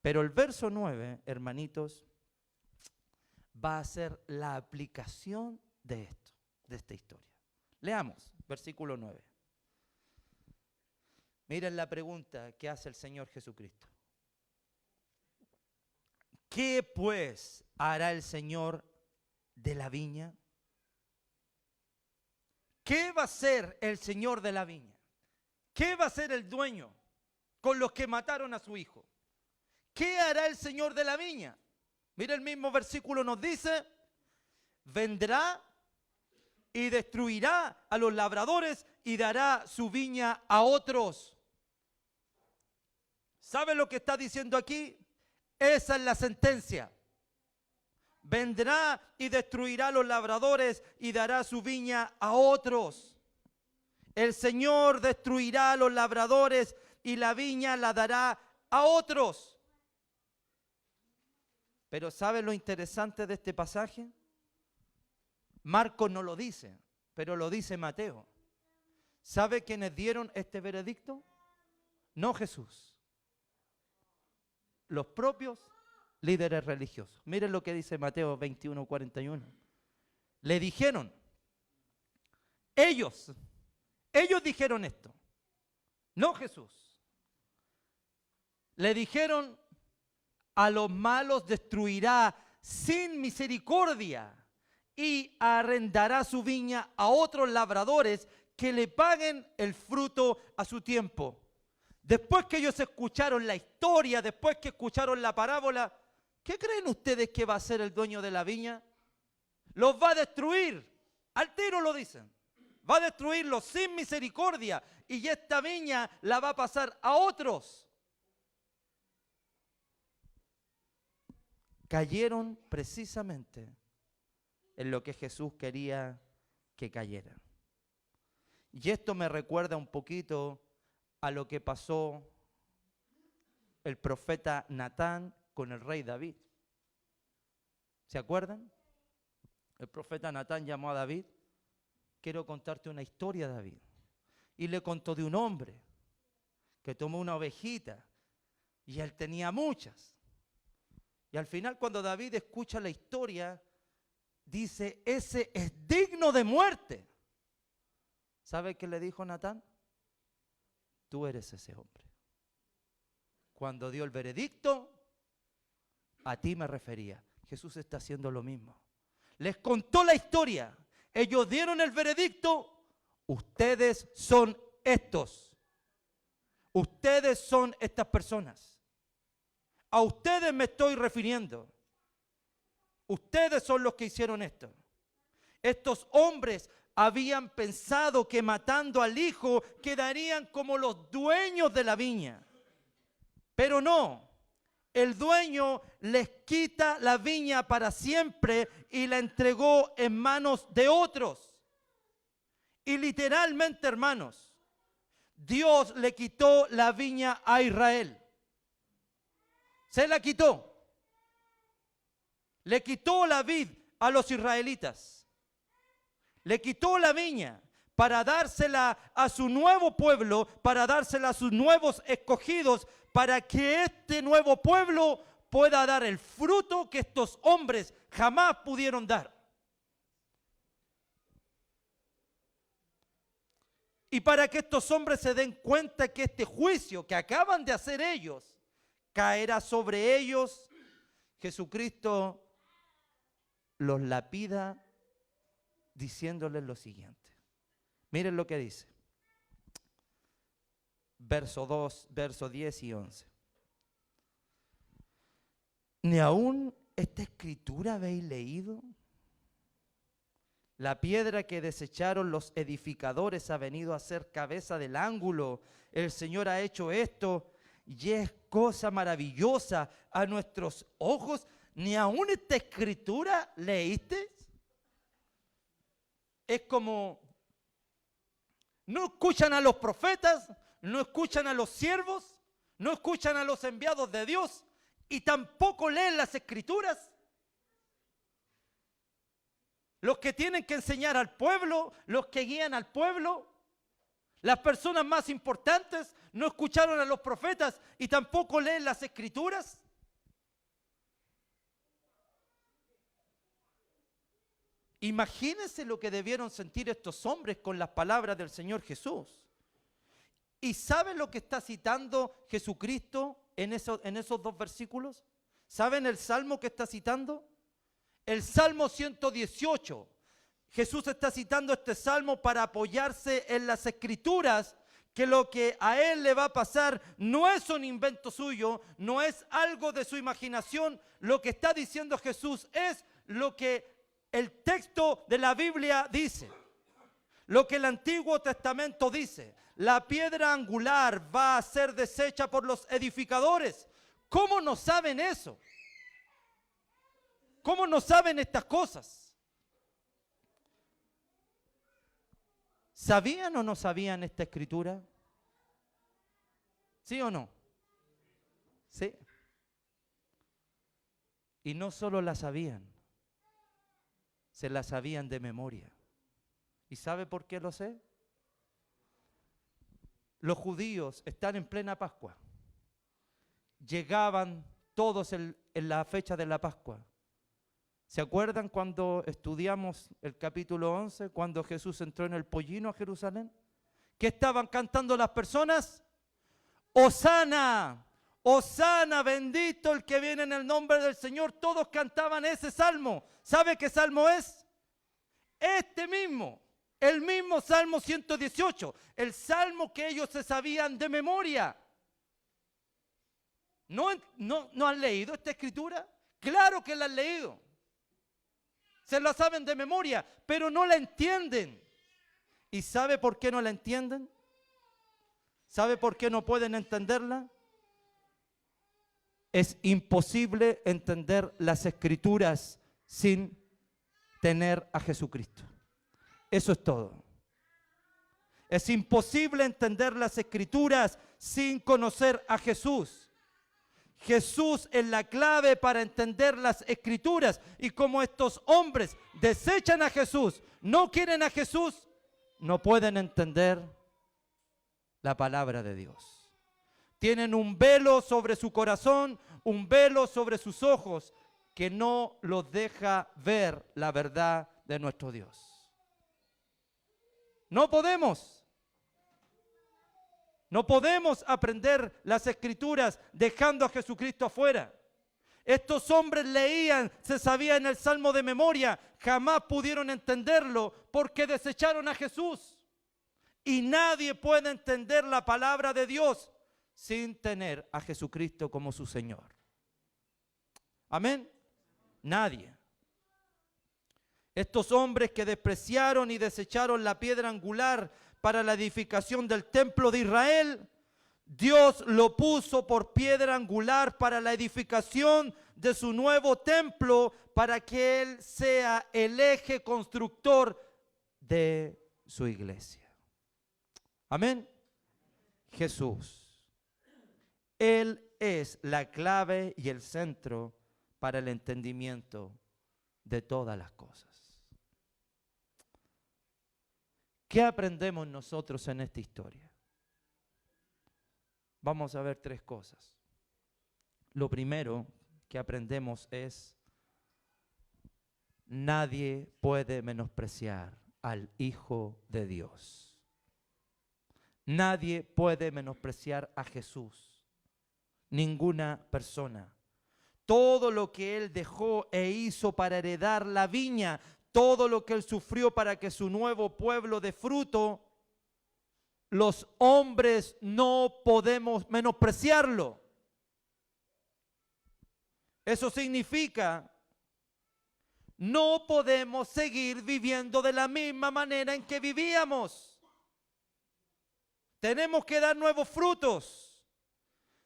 Pero el verso 9, hermanitos, va a ser la aplicación de esto, de esta historia. Leamos, versículo 9. Miren la pregunta que hace el Señor Jesucristo. ¿Qué pues hará el Señor de la viña? ¿Qué va a hacer el Señor de la viña? ¿Qué va a hacer el dueño con los que mataron a su hijo? ¿Qué hará el Señor de la viña? Mira, el mismo versículo nos dice, vendrá y destruirá a los labradores y dará su viña a otros. ¿Sabe lo que está diciendo aquí? Esa es la sentencia. Vendrá y destruirá a los labradores y dará su viña a otros. El Señor destruirá a los labradores y la viña la dará a otros. Pero ¿sabe lo interesante de este pasaje? Marcos no lo dice, pero lo dice Mateo. ¿Sabe quiénes dieron este veredicto? No Jesús. Los propios líderes religiosos. Miren lo que dice Mateo 21:41. Le dijeron, ellos dijeron esto, no Jesús. Le dijeron, a los malos destruirá sin misericordia y arrendará su viña a otros labradores que le paguen el fruto a su tiempo. Después que ellos escucharon la historia, después que escucharon la parábola, ¿qué creen ustedes que va a hacer el dueño de la viña? Los va a destruir. Al tiro lo dicen. Va a destruirlos sin misericordia y esta viña la va a pasar a otros. Cayeron precisamente en lo que Jesús quería que cayeran. Y esto me recuerda un poquito a lo que pasó el profeta Natán con el rey David. ¿Se acuerdan? El profeta Natán llamó a David, quiero contarte una historia, David. Y le contó de un hombre que tomó una ovejita y él tenía muchas. Y al final, cuando David escucha la historia, dice, ese es digno de muerte. ¿Sabe qué le dijo Natán? Tú eres ese hombre. cuando dio el veredicto, a ti me refería. Jesús está haciendo lo mismo. Les contó la historia. Ellos dieron el veredicto. Ustedes son estos. Ustedes son estas personas. A ustedes me estoy refiriendo. Ustedes son los que hicieron esto. Estos hombres habían pensado que matando al hijo quedarían como los dueños de la viña. Pero no. El dueño les quita la viña para siempre y la entregó en manos de otros. Y literalmente, hermanos, Dios le quitó la viña a Israel. Se la quitó. Le quitó la vid a los israelitas. Le quitó la viña para dársela a su nuevo pueblo, para dársela a sus nuevos escogidos, para que este nuevo pueblo pueda dar el fruto que estos hombres jamás pudieron dar. Y para que estos hombres se den cuenta que este juicio que acaban de hacer ellos caerá sobre ellos, Jesucristo los lapida diciéndoles lo siguiente. Miren lo que dice. Verso 2, verso 10 y 11. ¿Ni aún esta escritura habéis leído? La piedra que desecharon los edificadores ha venido a ser cabeza del ángulo. El Señor ha hecho esto y es cosa maravillosa a nuestros ojos. ¿Ni aún esta escritura leíste? Es como, no escuchan a los profetas, no escuchan a los siervos, no escuchan a los enviados de Dios y tampoco leen las escrituras. Los que tienen que enseñar al pueblo, los que guían al pueblo, las personas más importantes no escucharon a los profetas y tampoco leen las escrituras. Imagínense lo que debieron sentir estos hombres con las palabras del Señor Jesús. ¿Y saben lo que está citando Jesucristo en esos dos versículos? ¿Saben el salmo que está citando? El Salmo 118. Jesús está citando este salmo para apoyarse en las escrituras, que lo que a él le va a pasar no es un invento suyo, no es algo de su imaginación. Lo que está diciendo Jesús es lo que el texto de la Biblia dice, lo que el Antiguo Testamento dice. La piedra angular va a ser deshecha por los edificadores. ¿Cómo no saben eso? ¿Cómo no saben estas cosas? ¿Sabían o no sabían esta escritura? ¿Sí o no? Sí. Y no solo la sabían, se la sabían de memoria. ¿Y sabe por qué lo sé? Los judíos están en plena Pascua. Llegaban todos en la fecha de la Pascua. ¿Se acuerdan cuando estudiamos el capítulo 11, cuando Jesús entró en el pollino a Jerusalén? ¿Qué estaban cantando las personas? ¡Hosana! ¡Hosana! Bendito el que viene en el nombre del Señor. Todos cantaban ese salmo. ¿Sabe qué salmo es? Este mismo. El mismo Salmo 118. El salmo que ellos se sabían de memoria. ¿No han leído esta escritura? Claro que la han leído. Se la saben de memoria, pero no la entienden. ¿Y sabe por qué no la entienden? ¿Sabe por qué no pueden entenderla? Es imposible entender las escrituras sin tener a Jesucristo. Eso es todo. Es imposible entender las escrituras sin conocer a Jesús. Jesús es la clave para entender las escrituras. Y como estos hombres desechan a Jesús, no quieren a Jesús, no pueden entender la palabra de Dios. Tienen un velo sobre su corazón, un velo sobre sus ojos, que no los deja ver la verdad de nuestro Dios. No podemos. No podemos aprender las Escrituras dejando a Jesucristo afuera. Estos hombres leían, se sabían el Salmo de memoria, jamás pudieron entenderlo porque desecharon a Jesús. Y nadie puede entender la palabra de Dios sin tener a Jesucristo como su Señor. Amén. Nadie. Estos hombres que despreciaron y desecharon la piedra angular para la edificación del templo de Israel, Dios lo puso por piedra angular para la edificación de su nuevo templo, para que Él sea el eje constructor de su iglesia. Amén. Jesús. Él es la clave y el centro para el entendimiento de todas las cosas. ¿Qué aprendemos nosotros en esta historia? Vamos a ver tres cosas. Lo primero que aprendemos es: nadie puede menospreciar al Hijo de Dios. Nadie puede menospreciar a Jesús. Ninguna persona. Todo lo que Él dejó e hizo para heredar la viña, todo lo que Él sufrió para que su nuevo pueblo dé fruto, los hombres no podemos menospreciarlo. Eso significa, no podemos seguir viviendo de la misma manera en que vivíamos. Tenemos que dar nuevos frutos.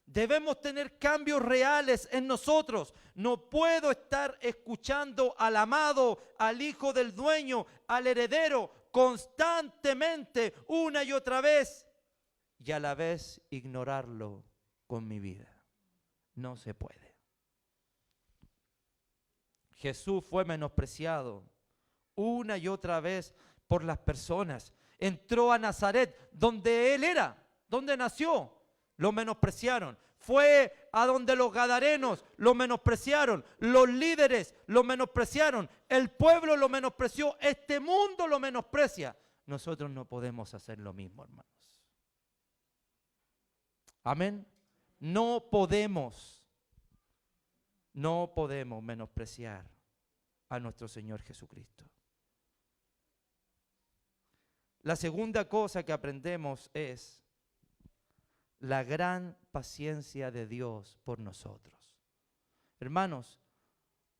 Debemos tener cambios reales en nosotros. No puedo estar escuchando al amado, al hijo del dueño, al heredero, constantemente, una y otra vez, y a la vez ignorarlo con mi vida. No se puede. Jesús fue menospreciado una y otra vez por las personas. Entró a Nazaret, donde Él era, donde nació. Lo menospreciaron. Fue a donde los gadarenos lo menospreciaron. Los líderes lo menospreciaron. El pueblo lo menospreció. Este mundo lo menosprecia. Nosotros no podemos hacer lo mismo, hermanos. Amén. No podemos menospreciar a nuestro Señor Jesucristo. La segunda cosa que aprendemos es la gran paciencia de Dios por nosotros. Hermanos,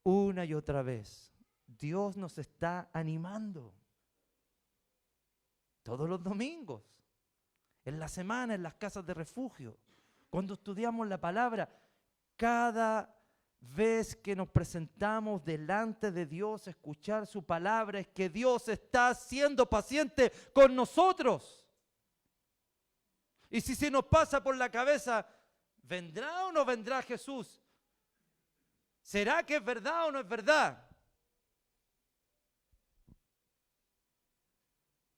una y otra vez, Dios nos está animando. Todos los domingos, en la semana, en las casas de refugio, cuando estudiamos la palabra, cada vez que nos presentamos delante de Dios a escuchar su palabra, es que Dios está siendo paciente con nosotros. Y si se nos pasa por la cabeza, ¿vendrá o no vendrá Jesús? ¿Será que es verdad o no es verdad?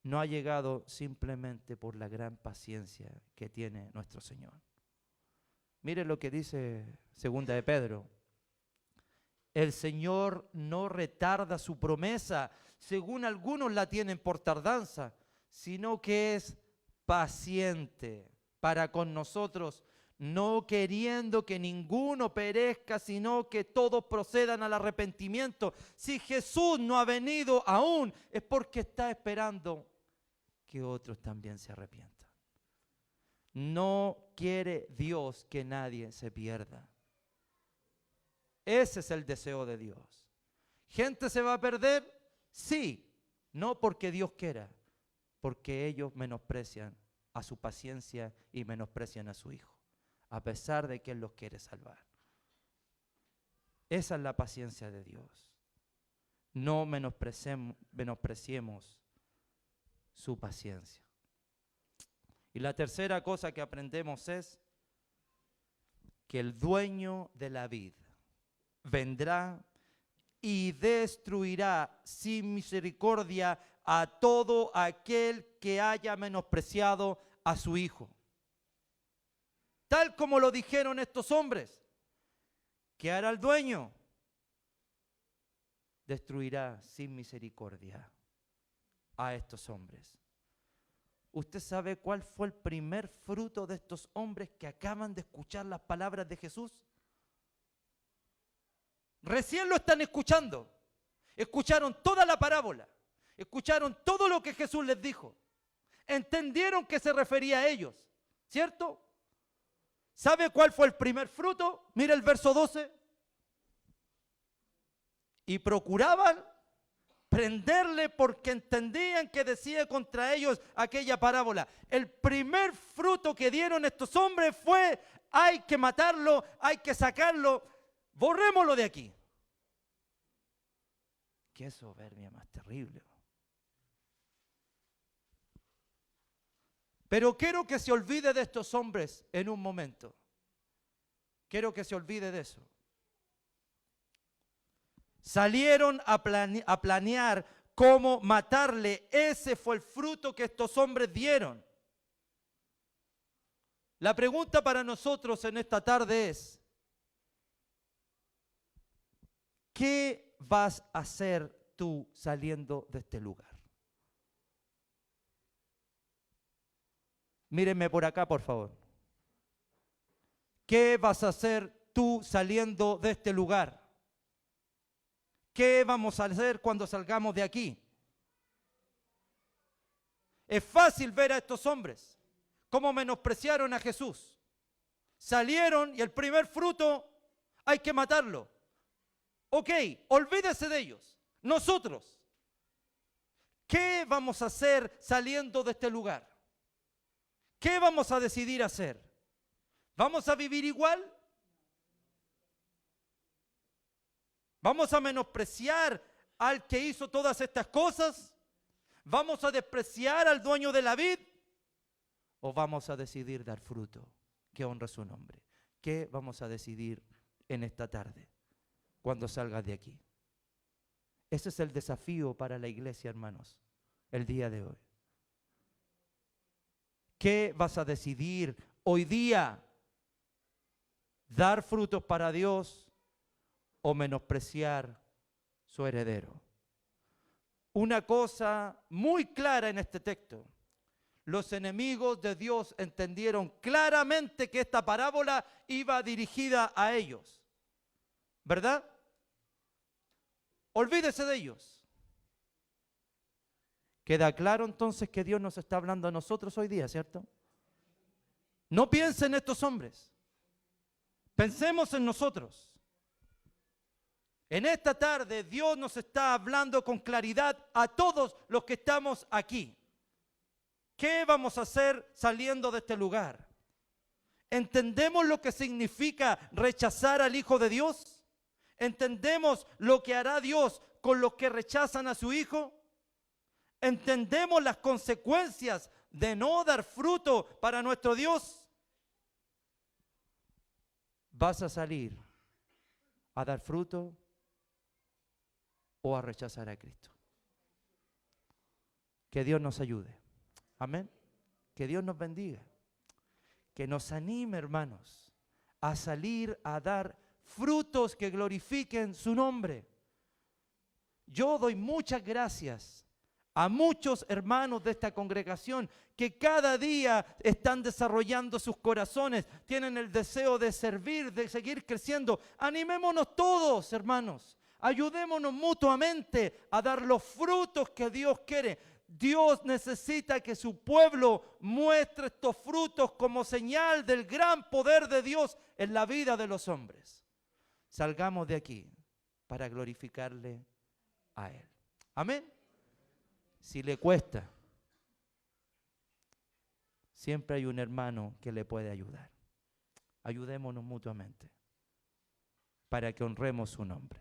No ha llegado simplemente por la gran paciencia que tiene nuestro Señor. Mire lo que dice segunda de Pedro. El Señor no retarda su promesa, según algunos la tienen por tardanza, sino que es paciente para con nosotros, no queriendo que ninguno perezca, sino que todos procedan al arrepentimiento. Si Jesús no ha venido aún, es porque está esperando que otros también se arrepientan. No quiere Dios que nadie se pierda. Ese es el deseo de Dios. ¿Gente se va a perder? Sí, no porque Dios quiera, porque ellos menosprecian a su paciencia y menosprecian a su Hijo, a pesar de que Él los quiere salvar. Esa es la paciencia de Dios. No menospreciemos su paciencia. Y la tercera cosa que aprendemos es que el dueño de la vid vendrá y destruirá sin misericordia a todo aquel que haya menospreciado a su Hijo. Tal como lo dijeron estos hombres. ¿Qué hará el dueño? Destruirá sin misericordia a estos hombres. ¿Usted sabe cuál fue el primer fruto de estos hombres que acaban de escuchar las palabras de Jesús? Recién lo están escuchando. Escucharon toda la parábola. Escucharon todo lo que Jesús les dijo. Entendieron que se refería a ellos, ¿cierto? ¿Sabe cuál fue el primer fruto? Mira el verso 12. Y procuraban prenderle porque entendían que decía contra ellos aquella parábola. El primer fruto que dieron estos hombres fue: hay que matarlo, hay que sacarlo, borrémoslo de aquí. Qué soberbia más terrible. Pero quiero que se olvide de estos hombres en un momento. Quiero que se olvide de eso. Salieron a planear cómo matarle. Ese fue el fruto que estos hombres dieron. La pregunta para nosotros en esta tarde es: ¿qué vas a hacer tú saliendo de este lugar? Mírenme por acá, por favor. ¿Qué vas a hacer tú saliendo de este lugar? ¿Qué vamos a hacer cuando salgamos de aquí? Es fácil ver a estos hombres cómo menospreciaron a Jesús. Salieron y el primer fruto hay que matarlo. Ok, olvídese de ellos. Nosotros, ¿qué vamos a hacer saliendo de este lugar? ¿Qué vamos a decidir hacer? ¿Vamos a vivir igual? ¿Vamos a menospreciar al que hizo todas estas cosas? ¿Vamos a despreciar al dueño de la vid? ¿O vamos a decidir dar fruto que honra su nombre? ¿Qué vamos a decidir en esta tarde cuando salgas de aquí? Ese es el desafío para la iglesia, hermanos, el día de hoy. ¿Qué vas a decidir hoy día? ¿Dar frutos para Dios o menospreciar su heredero? Una cosa muy clara en este texto: los enemigos de Dios entendieron claramente que esta parábola iba dirigida a ellos, ¿verdad? Olvídese de ellos. Queda claro entonces que Dios nos está hablando a nosotros hoy día, ¿cierto? No piensen en estos hombres. Pensemos en nosotros. En esta tarde Dios nos está hablando con claridad a todos los que estamos aquí. ¿Qué vamos a hacer saliendo de este lugar? ¿Entendemos lo que significa rechazar al Hijo de Dios? ¿Entendemos lo que hará Dios con los que rechazan a su Hijo? ¿Entendemos las consecuencias de no dar fruto para nuestro Dios? ¿Vas a salir a dar fruto o a rechazar a Cristo? Que Dios nos ayude. Amén. Que Dios nos bendiga. Que nos anime, hermanos, a salir a dar frutos que glorifiquen su nombre. Yo doy muchas gracias a muchos hermanos de esta congregación que cada día están desarrollando sus corazones, tienen el deseo de servir, de seguir creciendo. Animémonos todos, hermanos. Ayudémonos mutuamente a dar los frutos que Dios quiere. Dios necesita que su pueblo muestre estos frutos como señal del gran poder de Dios en la vida de los hombres. Salgamos de aquí para glorificarle a Él. Amén. Si le cuesta, siempre hay un hermano que le puede ayudar. Ayudémonos mutuamente para que honremos su nombre.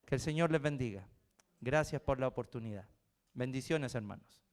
Que el Señor les bendiga. Gracias por la oportunidad. Bendiciones, hermanos.